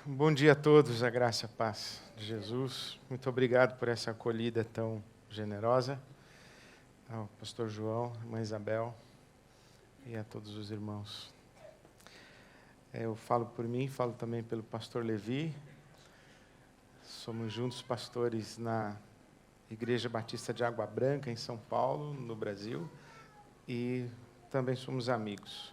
Bom dia a todos, a graça e a paz de Jesus. Muito obrigado por essa acolhida tão generosa. Ao pastor João, irmã Isabel e a todos os irmãos. Eu falo por mim, falo também pelo pastor Levi. Somos juntos pastores na Igreja Batista de Água Branca, em São Paulo, no Brasil. E também somos amigos.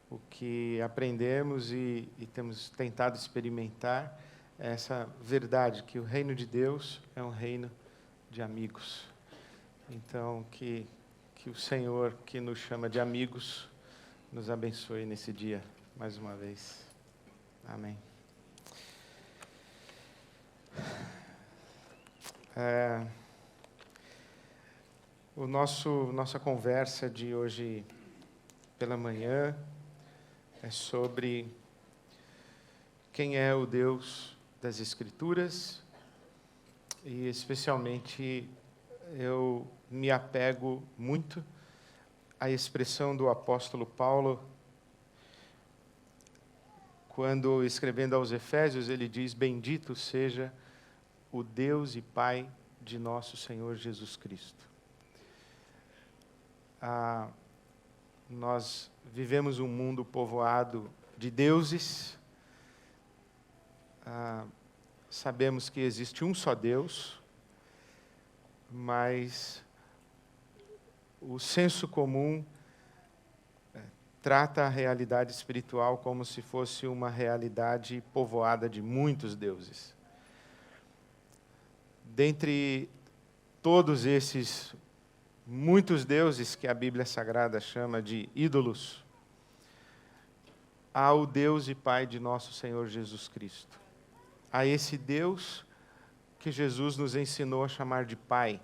O que aprendemos e temos tentado experimentar é essa verdade, que o reino de Deus é um reino de amigos. Então, que o Senhor, que nos chama de amigos, nos abençoe nesse dia, mais uma vez. Amém. Nossa conversa de hoje pela manhã é sobre quem é o Deus das Escrituras e, especialmente, eu me apego muito à expressão do apóstolo Paulo, quando, escrevendo aos Efésios, ele diz: bendito seja o Deus e Pai de nosso Senhor Jesus Cristo. Nós vivemos um mundo povoado de deuses. Sabemos que existe um só Deus, mas o senso comum trata a realidade espiritual como se fosse uma realidade povoada de muitos deuses. Dentre todos esses muitos deuses que a Bíblia Sagrada chama de ídolos, há o Deus e Pai de nosso Senhor Jesus Cristo. Há esse Deus que Jesus nos ensinou a chamar de Pai,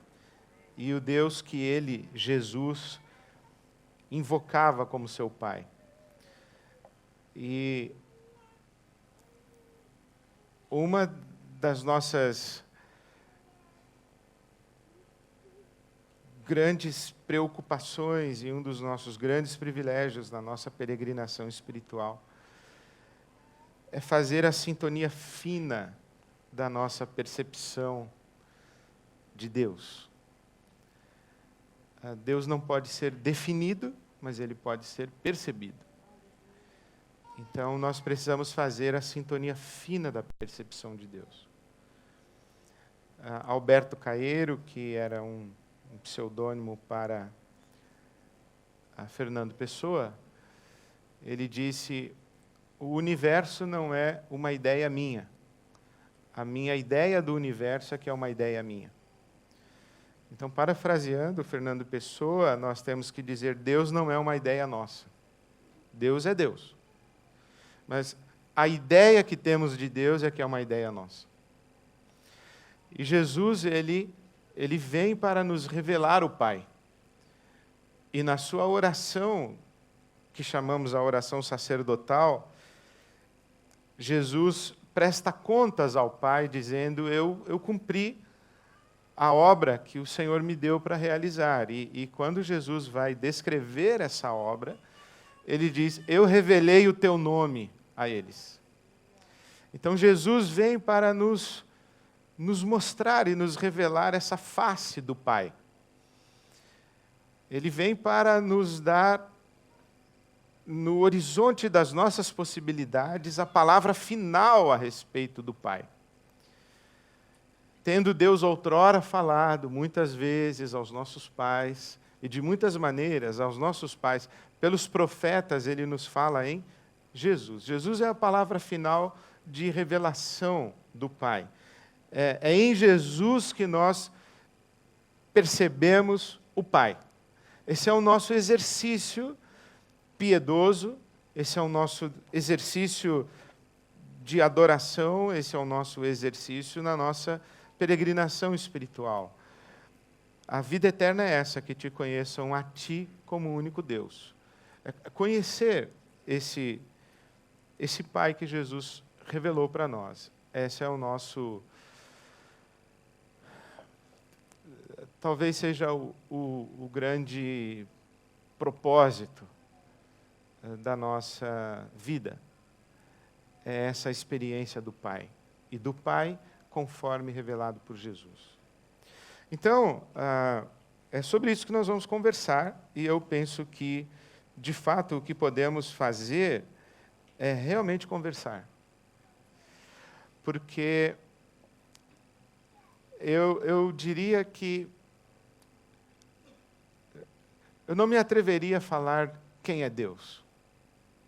e o Deus que ele, Jesus, invocava como seu Pai. E uma das nossas grandes preocupações e um dos nossos grandes privilégios na nossa peregrinação espiritual é fazer a sintonia fina da nossa percepção de Deus. Deus não pode ser definido, mas ele pode ser percebido. Então, nós precisamos fazer a sintonia fina da percepção de Deus. Alberto Caeiro, que era um pseudônimo para Fernando Pessoa, ele disse: o universo não é uma ideia minha. A minha ideia do universo é que é uma ideia minha. Então, parafraseando Fernando Pessoa, nós temos que dizer: Deus não é uma ideia nossa. Deus é Deus. Mas a ideia que temos de Deus é que é uma ideia nossa. E Jesus, ele vem para nos revelar o Pai. E na sua oração, que chamamos a oração sacerdotal, Jesus presta contas ao Pai, dizendo: eu cumpri a obra que o Senhor me deu para realizar. E quando Jesus vai descrever essa obra, ele diz: eu revelei o teu nome a eles. Então Jesus vem para nos mostrar e nos revelar essa face do Pai. Ele vem para nos dar, no horizonte das nossas possibilidades, a palavra final a respeito do Pai. Tendo Deus outrora falado muitas vezes aos nossos pais, e de muitas maneiras aos nossos pais, pelos profetas, ele nos fala em Jesus. Jesus é a palavra final de revelação do Pai. É em Jesus que nós percebemos o Pai. Esse é o nosso exercício piedoso, esse é o nosso exercício de adoração, esse é o nosso exercício na nossa peregrinação espiritual. A vida eterna é essa, que te conheçam a ti como único Deus. É conhecer esse Pai que Jesus revelou para nós. Esse é o nosso... Talvez seja o grande propósito da nossa vida. é essa experiência do Pai. E do Pai conforme revelado por Jesus. Então, é sobre isso que nós vamos conversar, e eu penso que, de fato, o que podemos fazer é realmente conversar. Porque eu diria que eu não me atreveria a falar quem é Deus,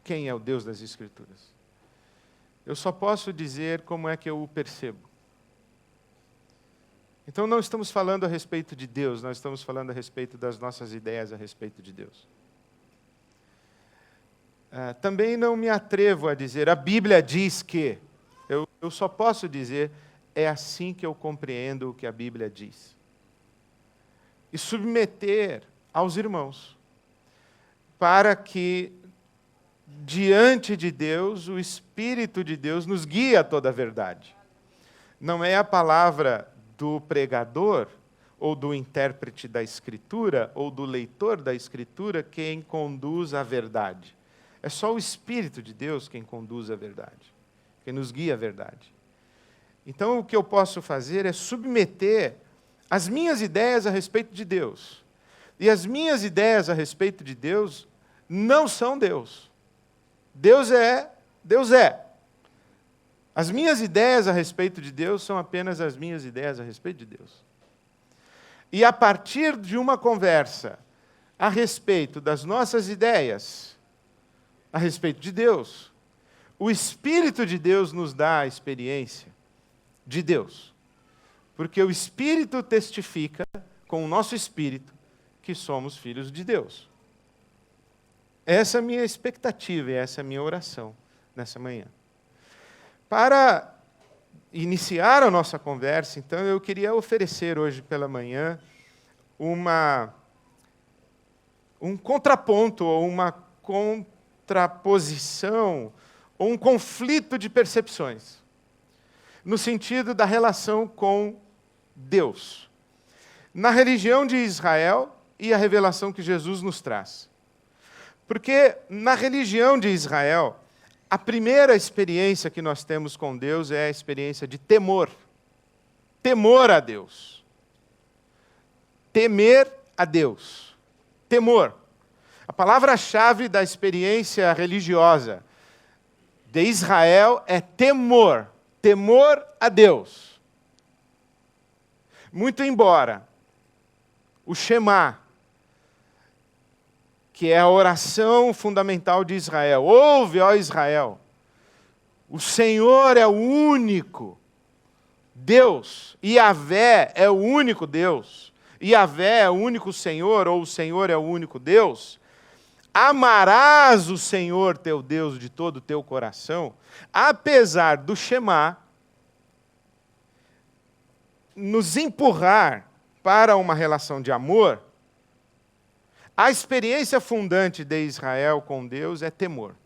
quem é o Deus das Escrituras. Eu só posso dizer como é que eu o percebo. Então, não estamos falando a respeito de Deus, nós estamos falando a respeito das nossas ideias a respeito de Deus. Também não me atrevo a dizer, a Bíblia diz que. Eu só posso dizer, é assim que eu compreendo o que a Bíblia diz. E submeter aos irmãos, para que, diante de Deus, o Espírito de Deus nos guie a toda a verdade. Não é a palavra do pregador, ou do intérprete da Escritura, ou do leitor da Escritura, quem conduz à verdade. É só o Espírito de Deus quem conduz à verdade, quem nos guia à verdade. Então, o que eu posso fazer é submeter as minhas ideias a respeito de Deus. E as minhas ideias a respeito de Deus não são Deus. Deus é. As minhas ideias a respeito de Deus são apenas as minhas ideias a respeito de Deus. E a partir de uma conversa a respeito das nossas ideias a respeito de Deus, o Espírito de Deus nos dá a experiência de Deus. Porque o Espírito testifica com o nosso espírito que somos filhos de Deus. Essa é a minha expectativa e essa é a minha oração nessa manhã. Para iniciar a nossa conversa, então, eu queria oferecer hoje pela manhã um contraponto, ou uma contraposição, ou um conflito de percepções, no sentido da relação com Deus, na religião de Israel e a revelação que Jesus nos traz. Porque na religião de Israel, a primeira experiência que nós temos com Deus é a experiência de temor. Temor a Deus. Temer a Deus. Temor. A palavra-chave da experiência religiosa de Israel é temor. Temor a Deus. Muito embora o Shema, que é a oração fundamental de Israel. Ouve, ó Israel, o Senhor é o único Deus, Yahvé é o único Deus, Yahvé é o único Senhor, ou o Senhor é o único Deus. Amarás o Senhor teu Deus de todo o teu coração, apesar do Shema nos empurrar para uma relação de amor, a experiência fundante de Israel com Deus é temor.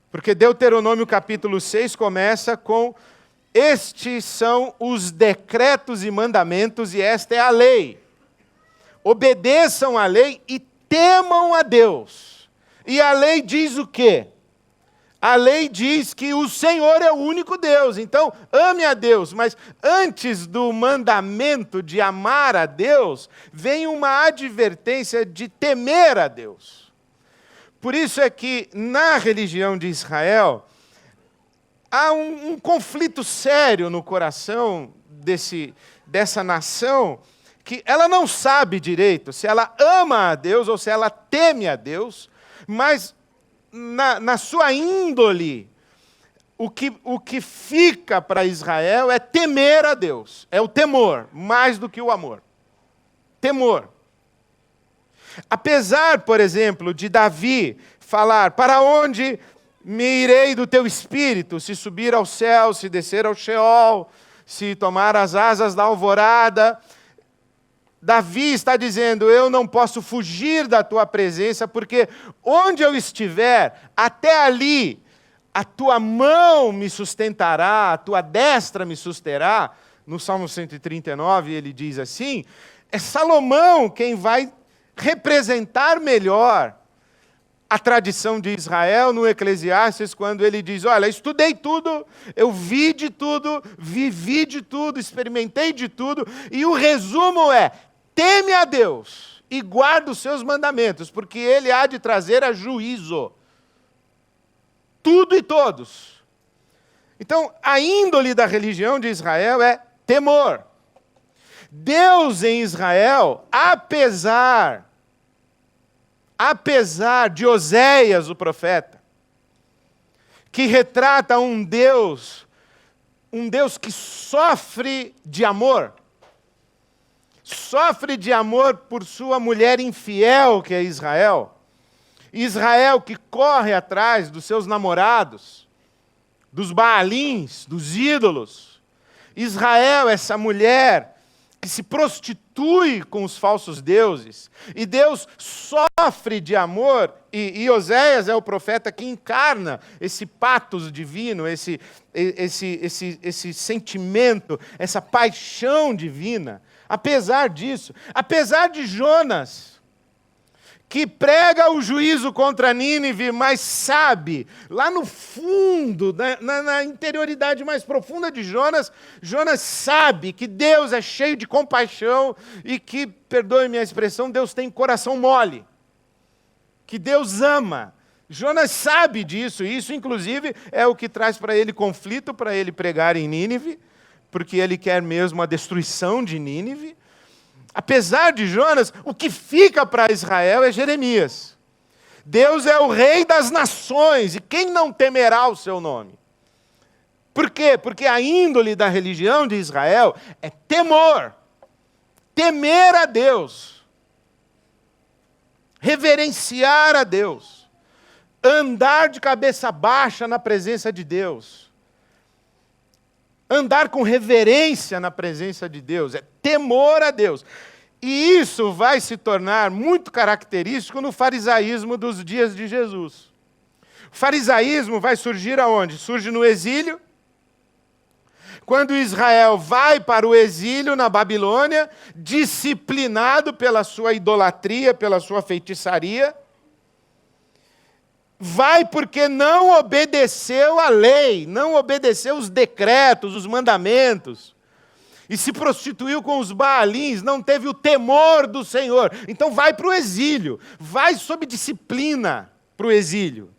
Porque Deuteronômio capítulo 6 começa com: estes são os decretos e mandamentos, e esta é a lei. Obedeçam a lei e temam a Deus. E a lei diz o quê? A lei diz que o Senhor é o único Deus. Então, ame a Deus. Mas antes do mandamento de amar a Deus, vem uma advertência de temer a Deus. Por isso é que, na religião de Israel, há um conflito sério no coração dessa nação, que ela não sabe direito se ela ama a Deus ou se ela teme a Deus, mas na sua índole, o que fica para Israel é temer a Deus. É o temor, mais do que o amor. Temor. Apesar, por exemplo, de Davi falar: para onde me irei do teu espírito? Se subir ao céu, se descer ao Sheol, se tomar as asas da alvorada. Davi está dizendo: eu não posso fugir da tua presença, porque onde eu estiver, até ali, a tua mão me sustentará, a tua destra me susterá. No Salmo 139 ele diz assim. É Salomão quem vai representar melhor a tradição de Israel no Eclesiastes, quando ele diz, olha, estudei tudo, eu vi de tudo, vivi de tudo, experimentei de tudo, e o resumo é, teme a Deus e guarda os seus mandamentos, porque Ele há de trazer a juízo. Tudo e todos. Então, a índole da religião de Israel é temor. Deus em Israel, apesar de Oséias, o profeta, que retrata um Deus que sofre de amor por sua mulher infiel, que é Israel que corre atrás dos seus namorados, dos Baalins, dos ídolos. Israel, essa mulher que se prostitui com os falsos deuses, e Deus sofre de amor, e Oséias é o profeta que encarna esse patos divino, esse sentimento, essa paixão divina. Apesar disso, apesar de Jonas, que prega o juízo contra Nínive, mas sabe, lá no fundo, na interioridade mais profunda de Jonas, Jonas sabe que Deus é cheio de compaixão e que, perdoe-me a expressão, Deus tem coração mole, que Deus ama. Jonas sabe disso, e isso inclusive é o que traz para ele conflito, para ele pregar em Nínive, porque ele quer mesmo a destruição de Nínive. Apesar de Jonas, o que fica para Israel é Jeremias. Deus é o rei das nações, e quem não temerá o seu nome? Por quê? Porque a índole da religião de Israel é temor. Temer a Deus. Reverenciar a Deus. Andar de cabeça baixa na presença de Deus. Andar com reverência na presença de Deus, é temor a Deus. E isso vai se tornar muito característico no farisaísmo dos dias de Jesus. O farisaísmo vai surgir aonde? Surge no exílio. Quando Israel vai para o exílio na Babilônia, disciplinado pela sua idolatria, pela sua feitiçaria, vai porque não obedeceu à lei, não obedeceu os decretos, os mandamentos, e se prostituiu com os Baalins, não teve o temor do Senhor. Então vai para o exílio, vai sob disciplina para o exílio.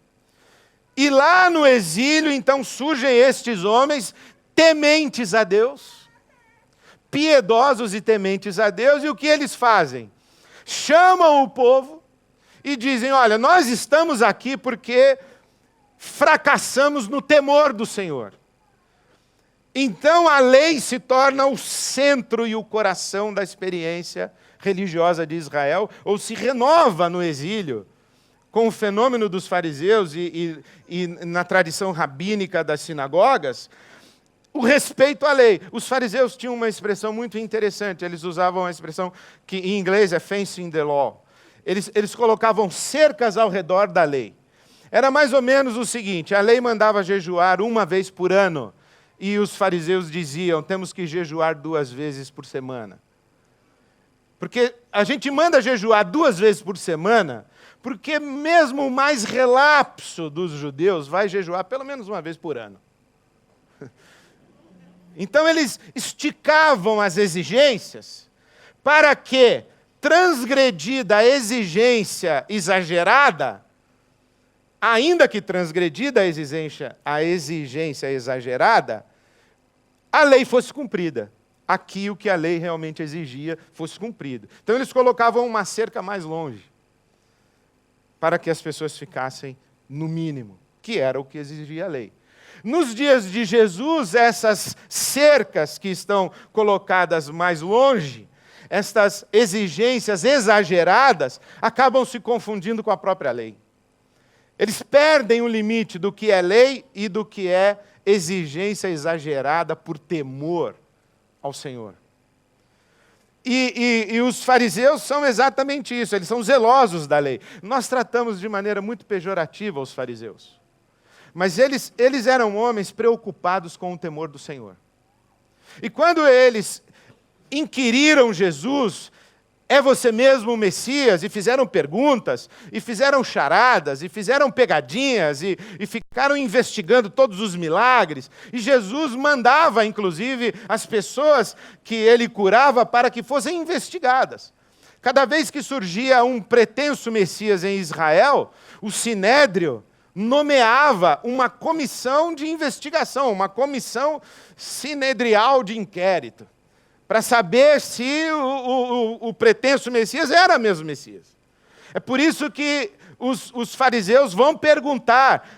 E lá no exílio, então, surgem estes homens tementes a Deus, piedosos e tementes a Deus, e o que eles fazem? Chamam o povo, e dizem, olha, nós estamos aqui porque fracassamos no temor do Senhor. Então a lei se torna o centro e o coração da experiência religiosa de Israel, ou se renova no exílio, com o fenômeno dos fariseus e na tradição rabínica das sinagogas, o respeito à lei. Os fariseus tinham uma expressão muito interessante, eles usavam a expressão que em inglês é fencing the law. Eles colocavam cercas ao redor da lei. Era mais ou menos o seguinte, a lei mandava jejuar uma vez por ano, e os fariseus diziam, temos que jejuar 2 vezes por semana. Porque a gente manda jejuar 2 vezes por semana, porque mesmo o mais relapso dos judeus vai jejuar pelo menos 1 vez por ano. Então eles esticavam as exigências para que, transgredida a exigência exagerada, ainda que transgredida a exigência exagerada, a lei fosse cumprida. Aqui o que a lei realmente exigia fosse cumprido. Então eles colocavam uma cerca mais longe, para que as pessoas ficassem no mínimo, que era o que exigia a lei. Nos dias de Jesus, essas cercas que estão colocadas mais longe, estas exigências exageradas, acabam se confundindo com a própria lei. Eles perdem o limite do que é lei e do que é exigência exagerada por temor ao Senhor. E os fariseus são exatamente isso, eles são zelosos da lei. Nós tratamos de maneira muito pejorativa os fariseus. Mas eles eram homens preocupados com o temor do Senhor. E quando eles inquiriram Jesus, É você mesmo o Messias? E fizeram perguntas, e fizeram charadas, e fizeram pegadinhas, e ficaram investigando todos os milagres. E Jesus mandava, inclusive, as pessoas que ele curava para que fossem investigadas. Cada vez que surgia um pretenso Messias em Israel, o Sinédrio nomeava uma comissão de investigação, uma comissão sinedrial de inquérito, para saber se o pretenso Messias era mesmo Messias. É por isso que os fariseus vão perguntar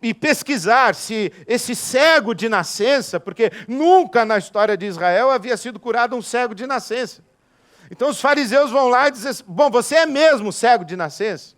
e pesquisar se esse cego de nascença, porque nunca na história de Israel havia sido curado um cego de nascença. Então os fariseus vão lá e dizem assim, bom, você é mesmo cego de nascença?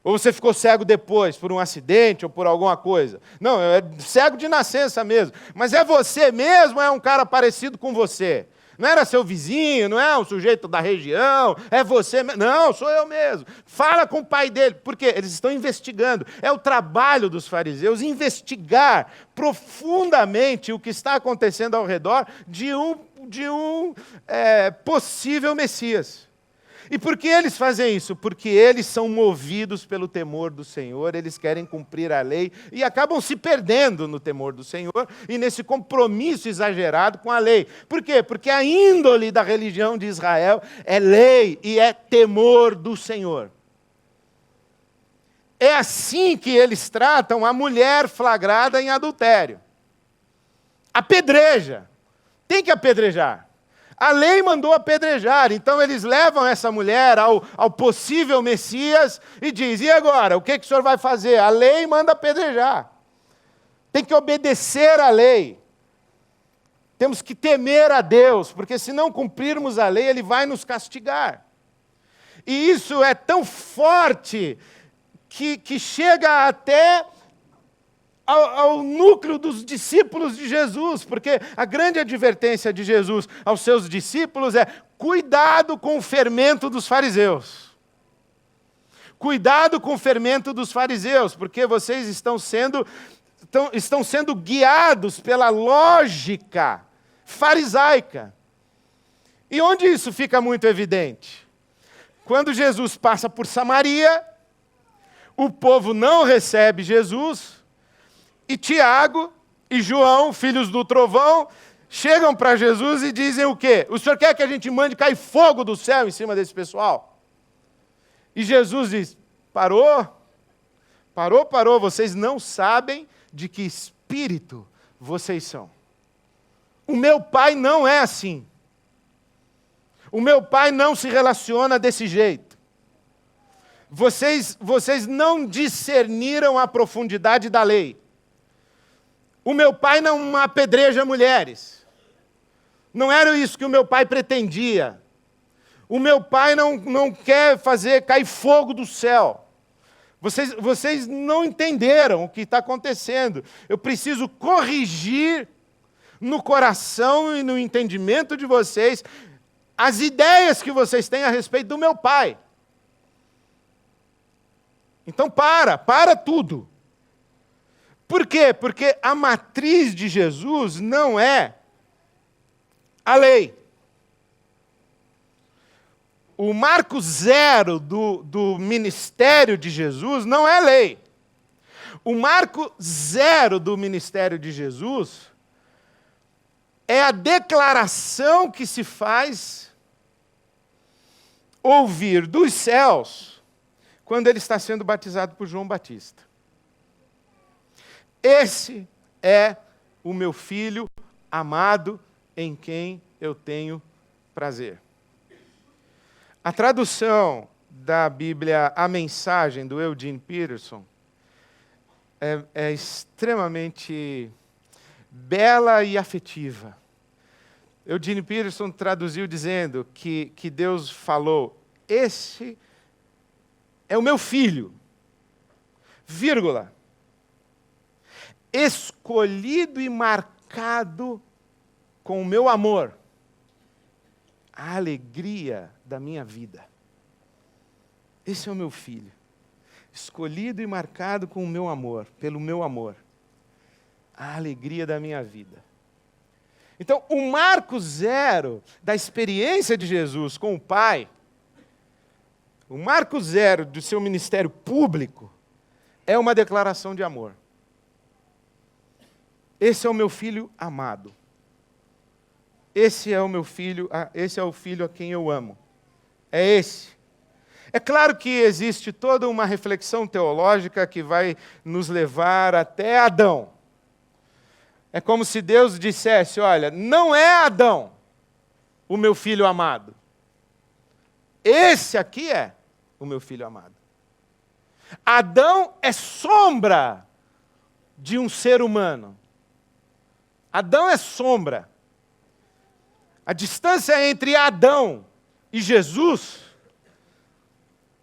Ou você ficou cego depois, por um acidente ou por alguma coisa? Não, é cego de nascença mesmo. Mas é você mesmo ou é um cara parecido com você? Não era seu vizinho, não é um sujeito da região, é você mesmo. Não, sou eu mesmo. Fala com o pai dele, porque eles estão investigando. É o trabalho dos fariseus investigar profundamente o que está acontecendo ao redor de um possível Messias. E por que eles fazem isso? Porque eles são movidos pelo temor do Senhor, eles querem cumprir a lei e acabam se perdendo no temor do Senhor e nesse compromisso exagerado com a lei. Por quê? Porque a índole da religião de Israel é lei e é temor do Senhor. É assim que eles tratam a mulher flagrada em adultério. Apedreja. Tem que apedrejar. A lei mandou apedrejar, então eles levam essa mulher ao possível Messias e diz, e agora, o que o senhor vai fazer? A lei manda apedrejar. Tem que obedecer à lei. Temos que temer a Deus, porque se não cumprirmos a lei, Ele vai nos castigar. E isso é tão forte que chega até ao núcleo dos discípulos de Jesus, porque a grande advertência de Jesus aos seus discípulos é: cuidado com o fermento dos fariseus. Cuidado com o fermento dos fariseus, porque vocês estão sendo guiados pela lógica farisaica. E onde isso fica muito evidente? Quando Jesus passa por Samaria, o povo não recebe Jesus, e Tiago e João, filhos do trovão, chegam para Jesus e dizem o quê? O senhor quer que a gente mande cair fogo do céu em cima desse pessoal? E Jesus diz, parou, vocês não sabem de que espírito vocês são. O meu pai não é assim. O meu pai não se relaciona desse jeito. Vocês não discerniram a profundidade da lei. O meu pai não apedreja mulheres. Não era isso que o meu pai pretendia. O meu pai não quer fazer cair fogo do céu. Vocês não entenderam o que está acontecendo. Eu preciso corrigir no coração e no entendimento de vocês as ideias que vocês têm a respeito do meu pai. Então para tudo. Por quê? Porque a matriz de Jesus não é a lei. O marco zero do ministério de Jesus não é a lei. O marco zero do ministério de Jesus é a declaração que se faz ouvir dos céus quando ele está sendo batizado por João Batista. Esse é o meu filho amado em quem eu tenho prazer. A tradução da Bíblia, a mensagem do Eugene Peterson, é extremamente bela e afetiva. Eugene Peterson traduziu dizendo que Deus falou, esse é o meu filho, vírgula, escolhido e marcado com o meu amor, a alegria da minha vida. Esse é o meu filho, escolhido e marcado com o meu amor, pelo meu amor, a alegria da minha vida. Então, o marco zero da experiência de Jesus com o Pai, o marco zero do seu ministério público, é uma declaração de amor. Esse é o meu filho amado. Esse é o meu filho, esse é o filho a quem eu amo. É esse. É claro que existe toda uma reflexão teológica que vai nos levar até Adão. É como se Deus dissesse, olha, não é Adão o meu filho amado. Esse aqui é o meu filho amado. Adão é sombra de um ser humano. Adão é sombra. A distância entre Adão e Jesus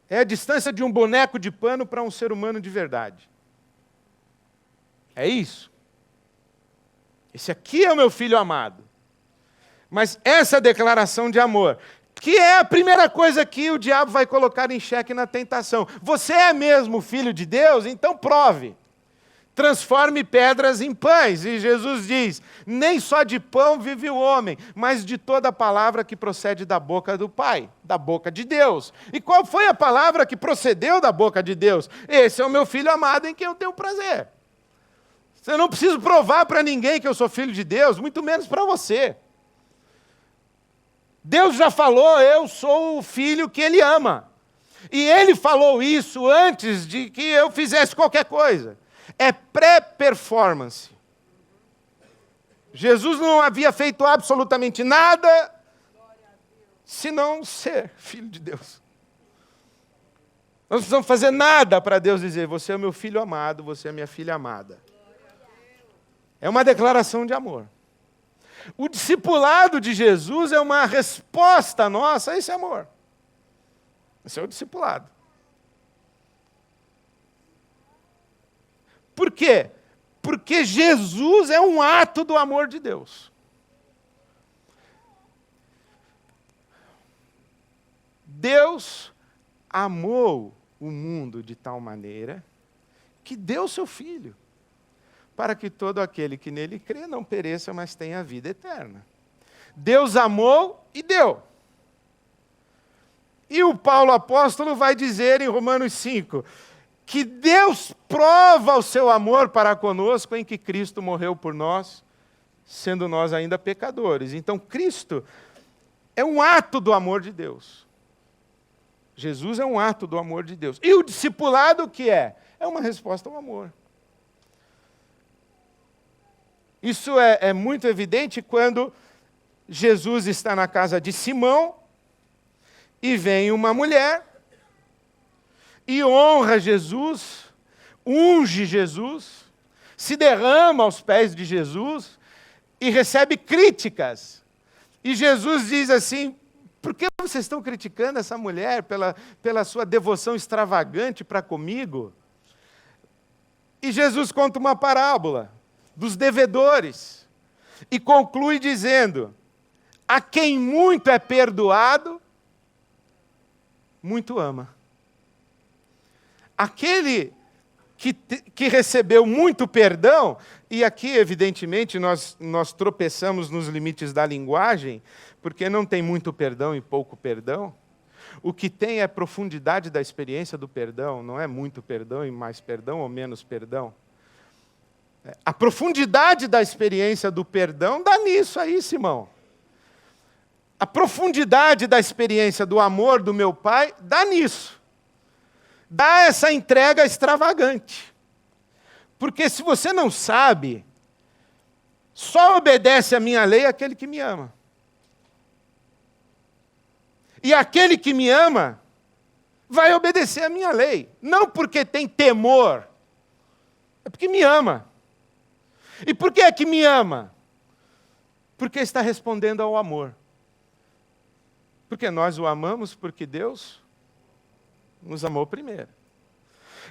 é a distância de um boneco de pano para um ser humano de verdade. É isso. Esse aqui é o meu filho amado. Mas essa declaração de amor, que é a primeira coisa que o diabo vai colocar em xeque na tentação. Você é mesmo filho de Deus? Então prove. Transforme pedras em pães. E Jesus diz, nem só de pão vive o homem, mas de toda palavra que procede da boca do Pai, da boca de Deus. E qual foi a palavra que procedeu da boca de Deus? Esse é o meu filho amado em quem eu tenho prazer. Eu não preciso provar para ninguém que eu sou filho de Deus, muito menos para você. Deus já falou, eu sou o filho que Ele ama. E Ele falou isso antes de que eu fizesse qualquer coisa. É pré-performance. Jesus não havia feito absolutamente nada senão ser filho de Deus. Nós não precisamos fazer nada para Deus dizer, você é o meu filho amado, você é a minha filha amada. É uma declaração de amor. O discipulado de Jesus é uma resposta nossa a esse amor. Esse é o discipulado. Por quê? Porque Jesus é um ato do amor de Deus. Deus amou o mundo de tal maneira que deu seu Filho, para que todo aquele que nele crê não pereça, mas tenha a vida eterna. Deus amou e deu. E o Paulo apóstolo vai dizer em Romanos 5, que Deus prova o seu amor para conosco em que Cristo morreu por nós, sendo nós ainda pecadores. Então, Cristo é um ato do amor de Deus. Jesus é um ato do amor de Deus. E o discipulado, o que é? É uma resposta ao amor. Isso é muito evidente quando Jesus está na casa de Simão e vem uma mulher e honra Jesus, unge Jesus, se derrama aos pés de Jesus e recebe críticas. E Jesus diz assim, por que vocês estão criticando essa mulher pela sua devoção extravagante para comigo? E Jesus conta uma parábola dos devedores e conclui dizendo, a quem muito é perdoado, muito ama. Aquele que recebeu muito perdão, e aqui, evidentemente, nós tropeçamos nos limites da linguagem, porque não tem muito perdão e pouco perdão. O que tem é profundidade da experiência do perdão, não é muito perdão e mais perdão ou menos perdão. A profundidade da experiência do perdão dá nisso aí, Simão. A profundidade da experiência do amor do meu Pai dá nisso. Dá essa entrega extravagante. Porque se você não sabe, só obedece a minha lei aquele que me ama. E aquele que me ama vai obedecer a minha lei. Não porque tem temor, é porque me ama. E por que é que me ama? Porque está respondendo ao amor. Porque nós o amamos porque Deus nos amou primeiro.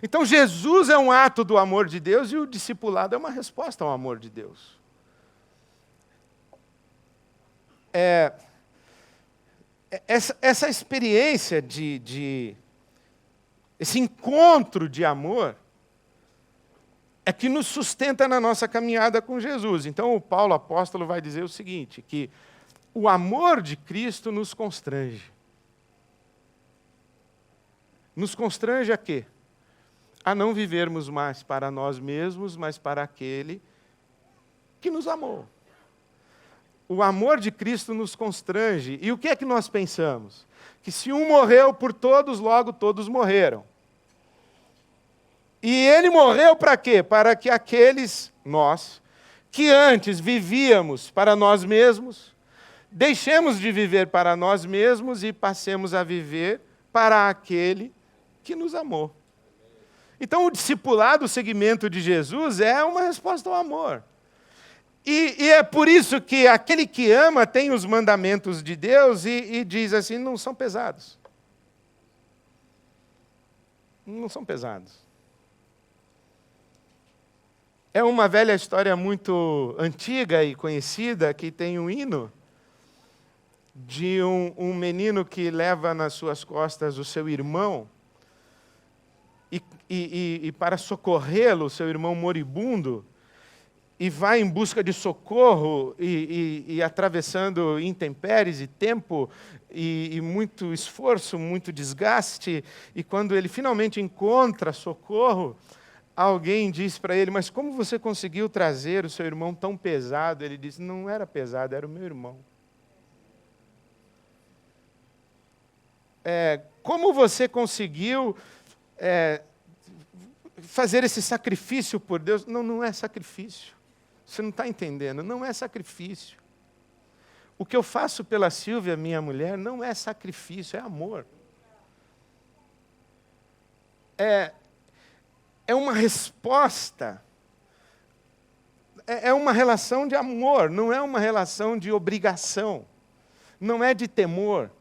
Então Jesus é um ato do amor de Deus e o discipulado é uma resposta ao amor de Deus. Essa experiência esse encontro de amor é que nos sustenta na nossa caminhada com Jesus. Então, o Paulo apóstolo vai dizer o seguinte, que o amor de Cristo nos constrange. Nos constrange a quê? A não vivermos mais para nós mesmos, mas para aquele que nos amou. O amor de Cristo nos constrange. E o que é que nós pensamos? Que se um morreu por todos, logo todos morreram. E ele morreu para quê? Para que aqueles, nós, que antes vivíamos para nós mesmos, deixemos de viver para nós mesmos e passemos a viver para aquele que nos amou. Então, o discipulado, o seguimento de Jesus, é uma resposta ao amor. E é por isso que aquele que ama tem os mandamentos de Deus e diz assim, não são pesados. Não são pesados. É uma velha história muito antiga e conhecida, que tem um hino de um menino que leva nas suas costas o seu irmão e para socorrê-lo, seu irmão moribundo, e vai em busca de socorro e atravessando intempéries e tempo e muito esforço, muito desgaste, e quando ele finalmente encontra socorro, alguém diz para ele, mas como você conseguiu trazer o seu irmão tão pesado? Ele diz, não era pesado, era o meu irmão. Como você conseguiu fazer esse sacrifício por Deus? Não, não é sacrifício. Você não está entendendo, não é sacrifício. O que eu faço pela Silvia, minha mulher, não é sacrifício, é amor. É uma resposta, é uma relação de amor, não é uma relação de obrigação, não é de temor.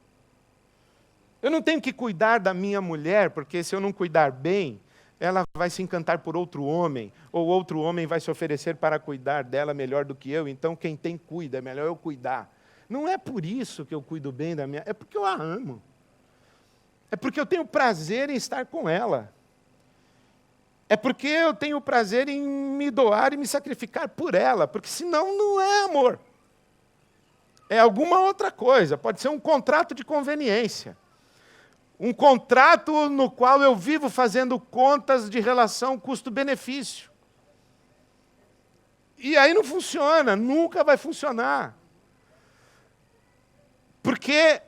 Eu não tenho que cuidar da minha mulher, porque se eu não cuidar bem, ela vai se encantar por outro homem, ou outro homem vai se oferecer para cuidar dela melhor do que eu, então quem tem cuida, é melhor eu cuidar. Não é por isso que eu cuido bem da minha, é porque eu a amo. É porque eu tenho prazer em estar com ela. É porque eu tenho prazer em me doar e me sacrificar por ela, porque senão não é amor. É alguma outra coisa, pode ser um contrato de conveniência. Um contrato no qual eu vivo fazendo contas de relação custo-benefício. E aí não funciona, nunca vai funcionar. Porque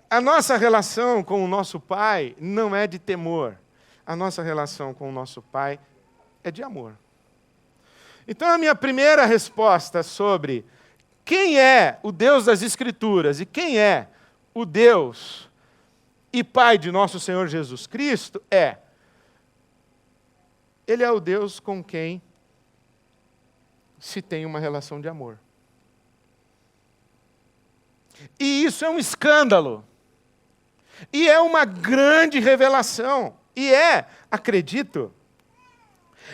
a nossa relação com o nosso Pai não é de temor. A nossa relação com o nosso Pai é de amor. Então, a minha primeira resposta sobre quem é o Deus das Escrituras e quem é o Deus e Pai de nosso Senhor Jesus Cristo Ele é o Deus com quem se tem uma relação de amor. E isso é um escândalo. E é uma grande revelação. E acredito,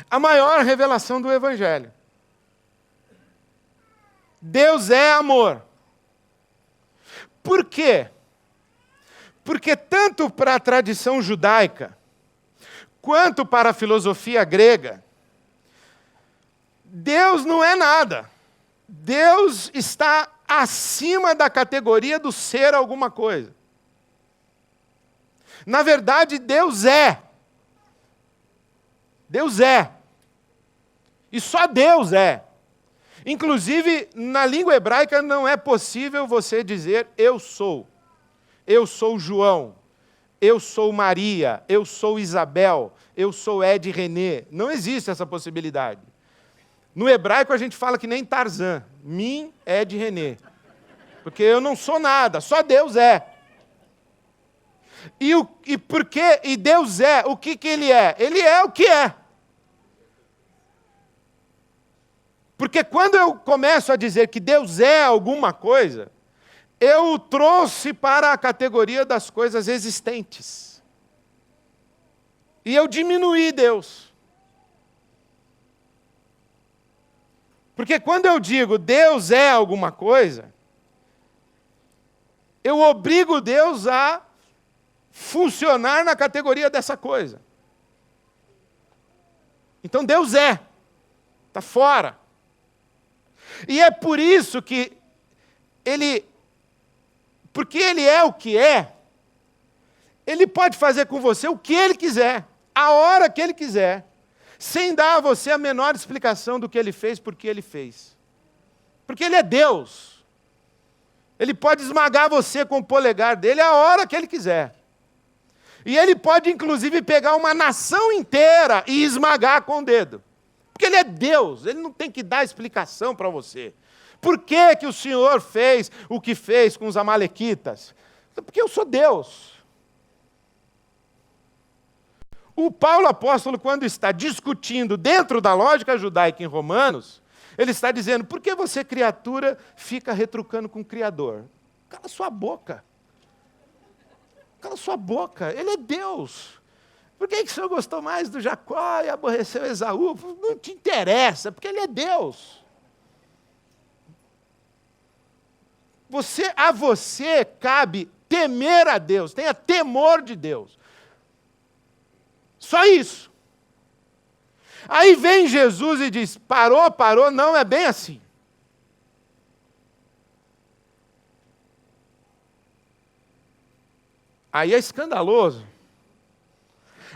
a maior revelação do Evangelho. Deus é amor. Por quê? Porque tanto para a tradição judaica, quanto para a filosofia grega, Deus não é nada. Deus está acima da categoria do ser alguma coisa. Na verdade, Deus é. Deus é. E só Deus é. Inclusive, na língua hebraica não é possível você dizer eu sou. Eu sou João, eu sou Maria, eu sou Isabel, eu sou Ed René. Não existe essa possibilidade. No hebraico a gente fala que nem Tarzan, mim, Ed René. Porque eu não sou nada, só Deus é. E Deus é, o que Ele é? Ele é o que é. Porque quando eu começo a dizer que Deus é alguma coisa, eu o trouxe para a categoria das coisas existentes. E eu diminuí Deus. Porque quando eu digo Deus é alguma coisa, eu obrigo Deus a funcionar na categoria dessa coisa. Então Deus está fora. E é por isso que porque Ele é o que é, Ele pode fazer com você o que Ele quiser, a hora que Ele quiser, sem dar a você a menor explicação do que Ele fez, porque Ele fez. Porque Ele é Deus. Ele pode esmagar você com o polegar dele a hora que Ele quiser. E Ele pode, inclusive, pegar uma nação inteira e esmagar com o dedo. Porque Ele é Deus, Ele não tem que dar explicação para você. Por que que o Senhor fez o que fez com os amalequitas? Porque eu sou Deus. O Paulo apóstolo, quando está discutindo dentro da lógica judaica em Romanos, ele está dizendo, por que você, criatura, fica retrucando com o Criador? Cala sua boca. Cala sua boca, Ele é Deus. Por que o Senhor gostou mais do Jacó e aborreceu Esaú? Não te interessa, porque Ele é Deus. A você cabe temer a Deus, tenha temor de Deus. Só isso. Aí vem Jesus e diz, parou, não é bem assim. Aí é escandaloso.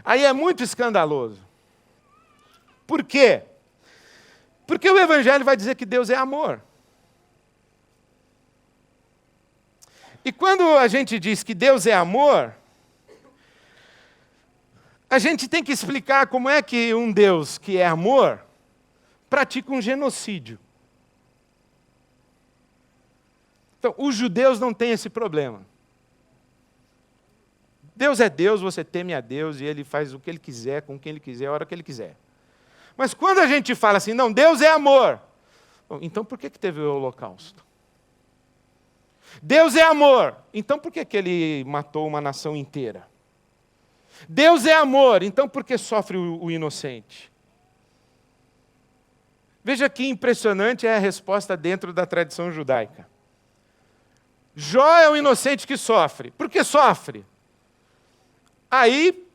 Aí é muito escandaloso. Por quê? Porque o Evangelho vai dizer que Deus é amor. E quando a gente diz que Deus é amor, a gente tem que explicar como é que um Deus que é amor pratica um genocídio. Então, os judeus não têm esse problema. Deus é Deus, você teme a Deus e Ele faz o que Ele quiser, com quem Ele quiser, a hora que Ele quiser. Mas quando a gente fala assim, não, Deus é amor, então por que teve o holocausto? Deus é amor, então por que Ele matou uma nação inteira? Deus é amor, então por que sofre o inocente? Veja que impressionante é a resposta dentro da tradição judaica. Jó é o inocente que sofre. Por que sofre? Aí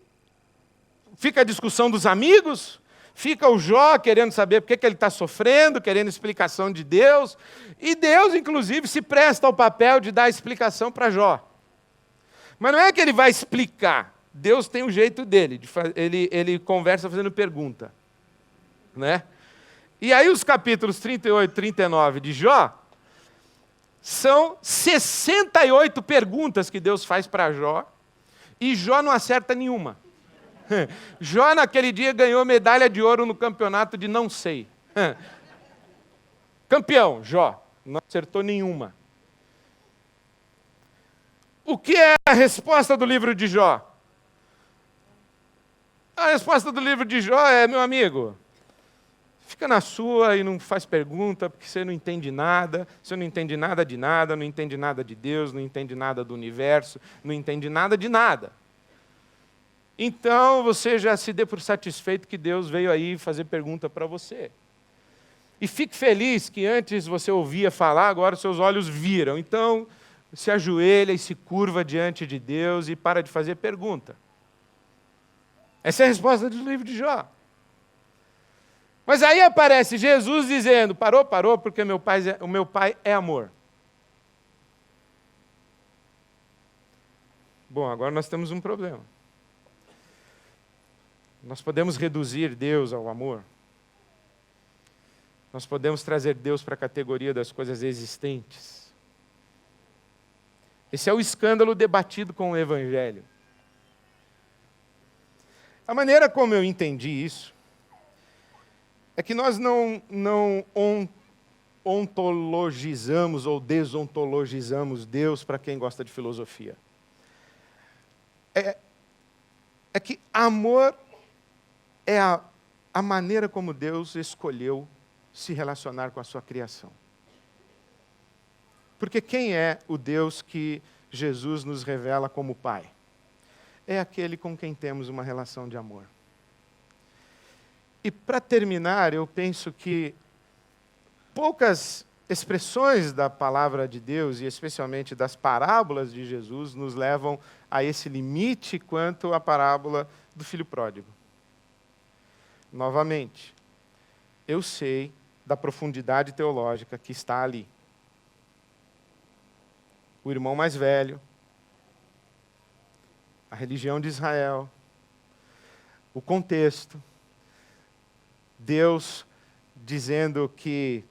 fica a discussão dos amigos, fica o Jó querendo saber por que ele está sofrendo, querendo explicação de Deus, e Deus, inclusive, se presta ao papel de dar explicação para Jó. Mas não é que ele vai explicar. Deus tem um jeito dele, ele conversa fazendo pergunta. Né? E aí os capítulos 38 e 39 de Jó, são 68 perguntas que Deus faz para Jó, e Jó não acerta nenhuma. Jó naquele dia ganhou medalha de ouro no campeonato de não sei. Campeão, Jó, não acertou nenhuma. O que é a resposta do livro de Jó? A resposta do livro de Jó é, meu amigo, fica na sua e não faz pergunta, porque você não entende nada, você não entende nada de nada, não entende nada de Deus, não entende nada do universo, não entende nada de nada. Então você já se dê por satisfeito que Deus veio aí fazer pergunta para você. E fique feliz que antes você ouvia falar, agora seus olhos viram. Então se ajoelha e se curva diante de Deus e para de fazer pergunta. Essa é a resposta do livro de Jó. Mas aí aparece Jesus dizendo, parou, porque o meu pai é amor. Bom, agora nós temos um problema. Nós podemos reduzir Deus ao amor. Nós podemos trazer Deus para a categoria das coisas existentes. Esse é o escândalo debatido com o Evangelho. A maneira como eu entendi isso é que nós não ontologizamos ou desontologizamos Deus para quem gosta de filosofia. É que amor é a maneira como Deus escolheu se relacionar com a sua criação. Porque quem é o Deus que Jesus nos revela como Pai? É aquele com quem temos uma relação de amor. E para terminar, eu penso que poucas expressões da palavra de Deus, e especialmente das parábolas de Jesus, nos levam a esse limite quanto à parábola do filho pródigo. novamente, eu sei da profundidade teológica que está ali. O irmão mais velho, a religião de Israel, o contexto, Deus dizendo que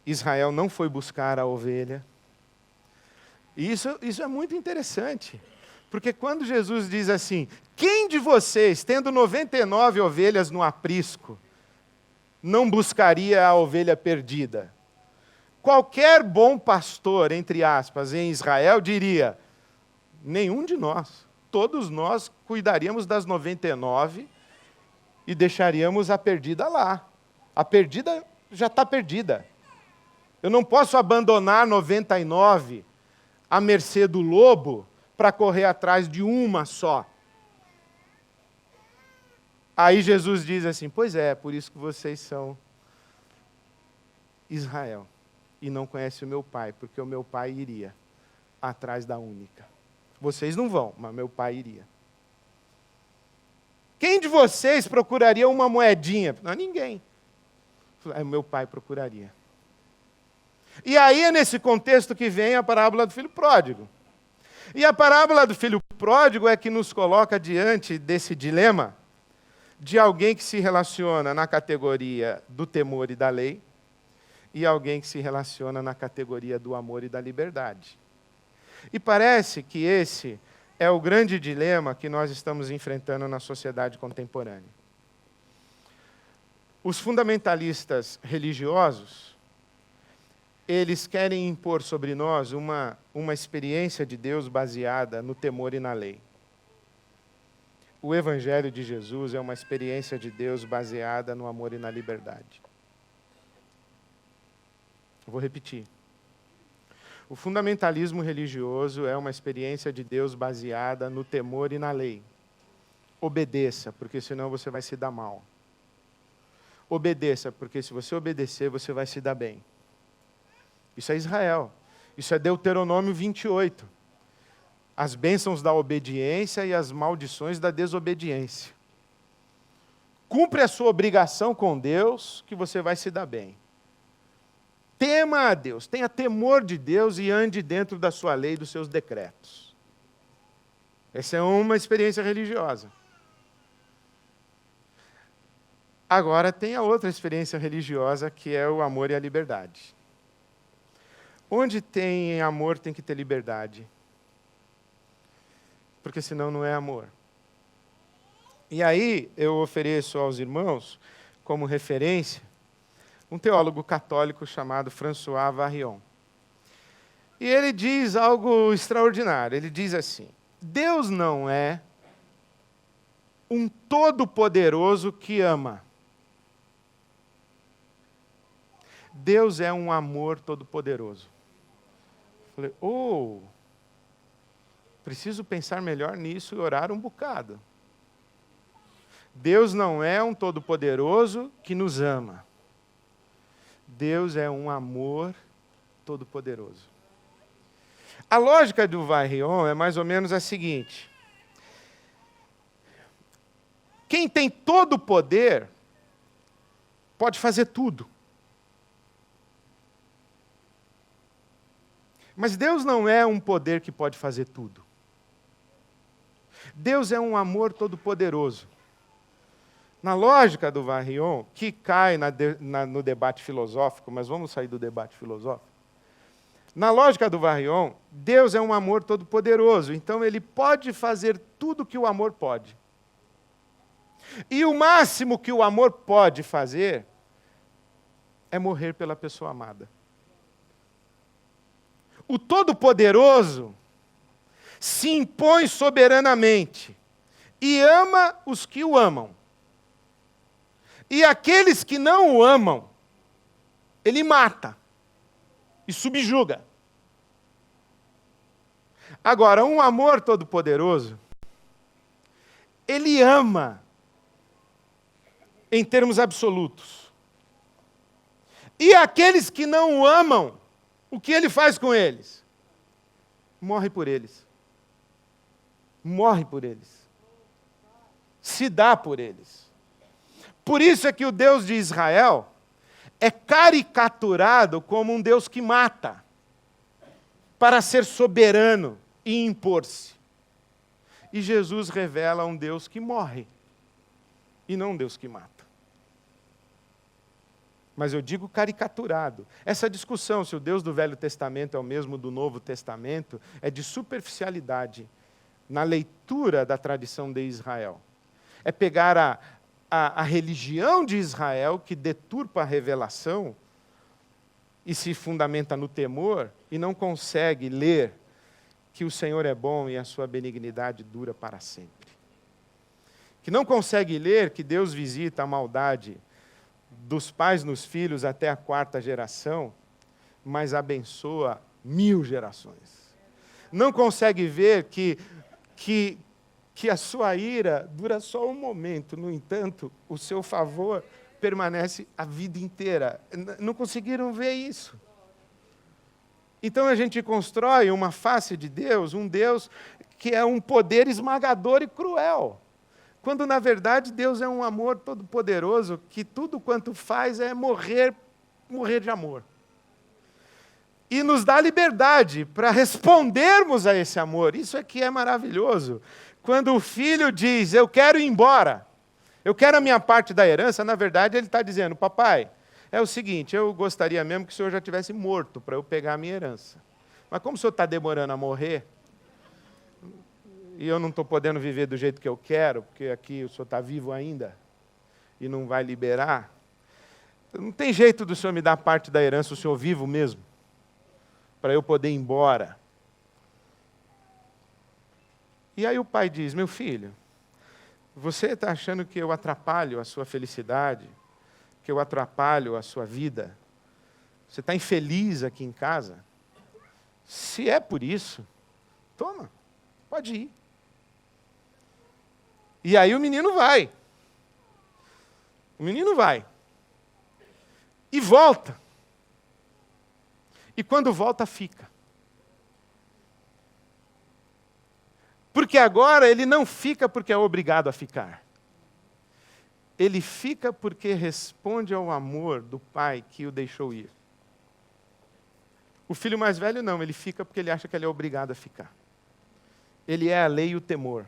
Israel não foi buscar a ovelha. E isso é muito interessante, porque quando Jesus diz assim, quem de vocês, tendo 99 ovelhas no aprisco, não buscaria a ovelha perdida? Qualquer bom pastor, entre aspas, em Israel diria, nenhum de nós. Todos nós cuidaríamos das 99 e deixaríamos a perdida lá. A perdida já está perdida. Eu não posso abandonar 99 à mercê do lobo para correr atrás de uma só. Aí Jesus diz assim, pois é, por isso que vocês são Israel e não conhecem o meu Pai, porque o meu Pai iria atrás da única. Vocês não vão, mas meu Pai iria. Quem de vocês procuraria uma moedinha? Não, ninguém. Meu Pai procuraria. E aí é nesse contexto que vem a parábola do filho pródigo. E a parábola do filho pródigo é que nos coloca diante desse dilema de alguém que se relaciona na categoria do temor e da lei e alguém que se relaciona na categoria do amor e da liberdade. E parece que esse é o grande dilema que nós estamos enfrentando na sociedade contemporânea. Os fundamentalistas religiosos, eles querem impor sobre nós uma experiência de Deus baseada no temor e na lei. O Evangelho de Jesus é uma experiência de Deus baseada no amor e na liberdade. Eu vou repetir. O fundamentalismo religioso é uma experiência de Deus baseada no temor e na lei. Obedeça, porque senão você vai se dar mal. Obedeça, porque se você obedecer, você vai se dar bem. Isso é Israel. Isso é Deuteronômio 28. As bênçãos da obediência e as maldições da desobediência. Cumpre a sua obrigação com Deus, que você vai se dar bem. Tema a Deus, tenha temor de Deus e ande dentro da sua lei e dos seus decretos. Essa é uma experiência religiosa. Agora tem a outra experiência religiosa, que é o amor e a liberdade. Onde tem amor, tem que ter liberdade. Porque senão não é amor. E aí eu ofereço aos irmãos, como referência, um teólogo católico chamado François Varrion. E ele diz algo extraordinário. Ele diz assim, Deus não é um todo-poderoso que ama. Deus é um amor todo-poderoso. Falei, preciso pensar melhor nisso e orar um bocado. Deus não é um todo-poderoso que nos ama. Deus é um amor todo-poderoso. A lógica do Varrion é mais ou menos a seguinte. Quem tem todo o poder pode fazer tudo. Mas Deus não é um poder que pode fazer tudo. Deus é um amor todo-poderoso. Na lógica do Varrion, que cai no debate filosófico, mas vamos sair do debate filosófico. Na lógica do Varrion, Deus é um amor todo-poderoso, então ele pode fazer tudo que o amor pode. E o máximo que o amor pode fazer é morrer pela pessoa amada. O Todo-Poderoso se impõe soberanamente e ama os que o amam. E aqueles que não o amam, ele mata e subjuga. Agora, um amor todo-poderoso, ele ama em termos absolutos. E aqueles que não o amam, o que ele faz com eles? Morre por eles. Morre por eles. Se dá por eles. Por isso é que o Deus de Israel é caricaturado como um Deus que mata, para ser soberano e impor-se. E Jesus revela um Deus que morre, e não um Deus que mata. Mas eu digo caricaturado. Essa discussão, se o Deus do Velho Testamento é o mesmo do Novo Testamento, é de superficialidade na leitura da tradição de Israel. É pegar a religião de Israel, que deturpa a revelação e se fundamenta no temor, e não consegue ler que o Senhor é bom e a sua benignidade dura para sempre. Que não consegue ler que Deus visita a maldade dos pais nos filhos até a 4ª geração, mas abençoa 1000 gerações. Não consegue ver que a sua ira dura só um momento, no entanto, o seu favor permanece a vida inteira. Não conseguiram ver isso. Então a gente constrói uma face de Deus, um Deus que é um poder esmagador e cruel. Quando, na verdade, Deus é um amor todo-poderoso, que tudo quanto faz é morrer de amor. E nos dá liberdade para respondermos a esse amor. Isso é que é maravilhoso. Quando o filho diz, eu quero ir embora, eu quero a minha parte da herança, na verdade ele está dizendo, papai, é o seguinte, eu gostaria mesmo que o senhor já tivesse morto para eu pegar a minha herança. Mas como o senhor está demorando a morrer, e eu não estou podendo viver do jeito que eu quero, porque aqui o senhor está vivo ainda, e não vai liberar, não tem jeito do senhor me dar parte da herança, o senhor vivo mesmo, para eu poder ir embora. E aí o pai diz, meu filho, você está achando que eu atrapalho a sua felicidade, que eu atrapalho a sua vida? Você está infeliz aqui em casa? Se é por isso, toma, pode ir. E aí o menino vai. O menino vai. E volta. E quando volta, fica. Porque agora ele não fica porque é obrigado a ficar. Ele fica porque responde ao amor do pai que o deixou ir. O filho mais velho não, ele fica porque ele acha que ele é obrigado a ficar. Ele é a lei e o temor.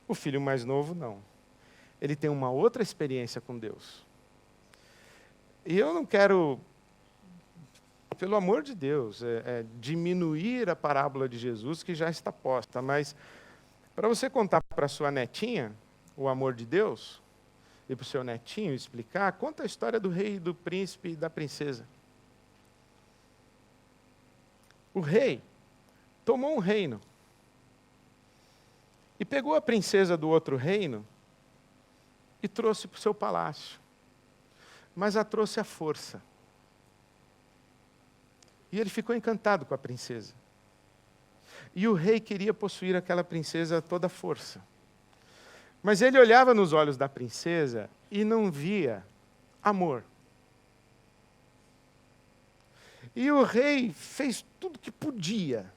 O filho mais novo não. Ele tem uma outra experiência com Deus. E eu não quero, pelo amor de Deus, diminuir a parábola de Jesus que já está posta, mas para você contar para sua netinha o amor de Deus, e para o seu netinho explicar, conta a história do rei, do príncipe e da princesa. O rei tomou um reino e pegou a princesa do outro reino e trouxe para o seu palácio. Mas a trouxe à força. E ele ficou encantado com a princesa. E o rei queria possuir aquela princesa a toda força. Mas ele olhava nos olhos da princesa e não via amor. E o rei fez tudo que podia,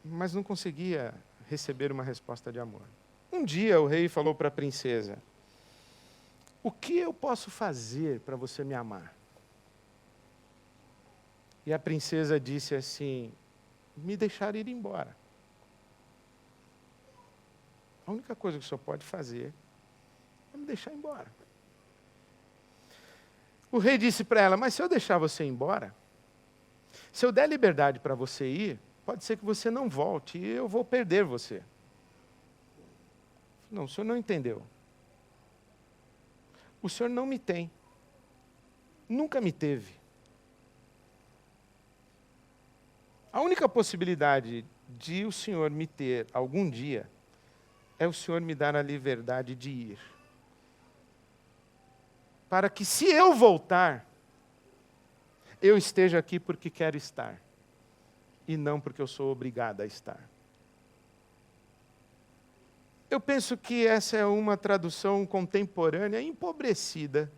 mas não conseguia receber uma resposta de amor. Um dia o rei falou para a princesa, o que eu posso fazer para você me amar? E a princesa disse assim, me deixar ir embora. A única coisa que o senhor pode fazer é me deixar embora. O rei disse para ela, mas se eu deixar você embora, se eu der liberdade para você ir, pode ser que você não volte e eu vou perder você. Não, o senhor não entendeu. O senhor não me tem. Nunca me teve. A única possibilidade de o senhor me ter algum dia é o senhor me dar a liberdade de ir. Para que, se eu voltar, eu esteja aqui porque quero estar. E não porque eu sou obrigada a estar. Eu penso que essa é uma tradução contemporânea, empobrecida,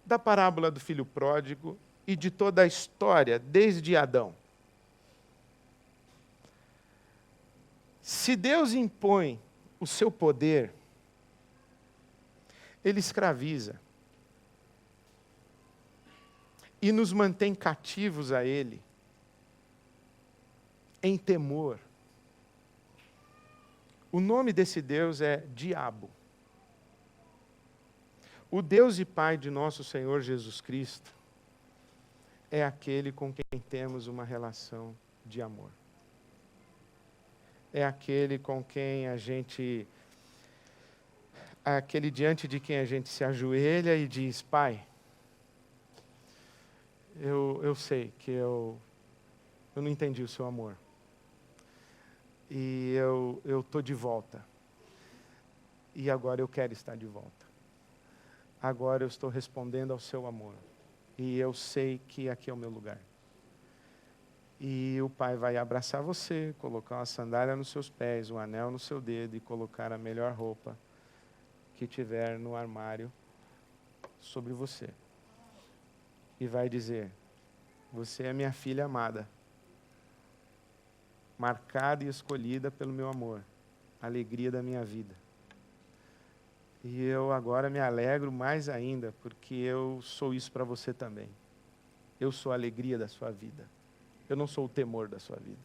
da parábola do filho pródigo e de toda a história, desde Adão. Se Deus impõe o seu poder, ele escraviza e nos mantém cativos a ele, em temor. O nome desse Deus é Diabo. O Deus e Pai de nosso Senhor Jesus Cristo é aquele com quem temos uma relação de amor. É aquele com quem aquele diante de quem a gente se ajoelha e diz: Pai, eu sei que eu não entendi o seu amor. E eu estou de volta. E agora eu quero estar de volta. Agora eu estou respondendo ao seu amor. E eu sei que aqui é o meu lugar. E o Pai vai abraçar você, colocar uma sandália nos seus pés, um anel no seu dedo e colocar a melhor roupa que tiver no armário sobre você. E vai dizer: você é minha filha amada, marcada e escolhida pelo meu amor, alegria da minha vida. E eu agora me alegro mais ainda, porque eu sou isso para você também. Eu sou a alegria da sua vida. Eu não sou o temor da sua vida.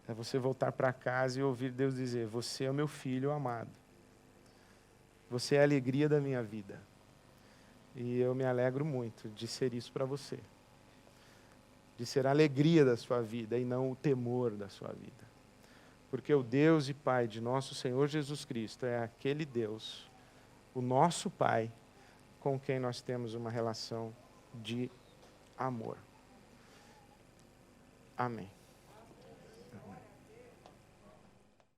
É você voltar para casa e ouvir Deus dizer: você é o meu filho amado. Você é a alegria da minha vida. E eu me alegro muito de ser isso para você. De ser a alegria da sua vida e não o temor da sua vida. Porque o Deus e Pai de nosso Senhor Jesus Cristo é aquele Deus, o nosso Pai, com quem nós temos uma relação de amor. Amém.